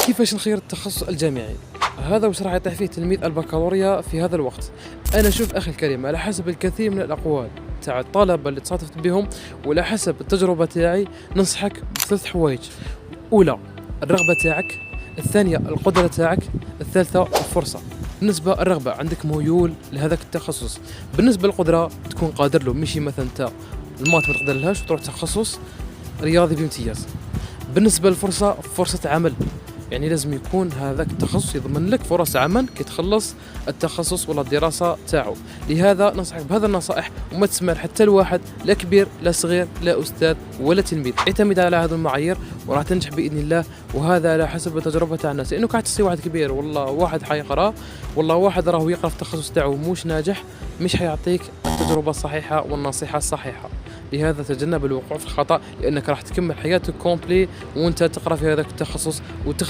كيفاش نخير التخصص الجامعي؟ هذا وش راح يطيح فيه تلميذ البكالوريا في هذا الوقت. انا اشوف اخي الكريم على حسب الكثير من الاقوال تاع الطلبه اللي تصادفت بهم، وعلى حسب التجربه تاعي ننصحك بثلاث حوايج. اولى الرغبه تاعك، الثانيه القدره تاعك، الثالثه الفرصه. بالنسبه الرغبه عندك ميول لهذاك التخصص، بالنسبه للقدره تكون قادر له، ماشي مثلا انت المات ما تقدر لهاش وتروح تخصص رياضي بامتياز. بالنسبه للفرصه، فرصه عمل، يعني لازم يكون هذاك التخصص يضمن لك فرص عمل كي تخلص التخصص ولا الدراسة تاعو. لهذا ننصحك بهذا النصائح، وما تسمع حتى لواحد، لا كبير لا صغير لا أستاذ ولا تلميذ. اعتمد على هذه المعايير وراح تنجح بإذن الله، وهذا على حسب التجربة تاع الناس. لأنه قاعد تصير واحد كبير والله واحد حيقرأ، والله واحد راهو يقرأ في التخصص تاعو مش ناجح، مش حيعطيك التجربة الصحيحة والنصيحة الصحيحة. لهذا تجنب الوقوع في الخطأ، لأنك راح تكمل حياتك كومبلي وأنت تقرأ في هذاك التخصص وتخدم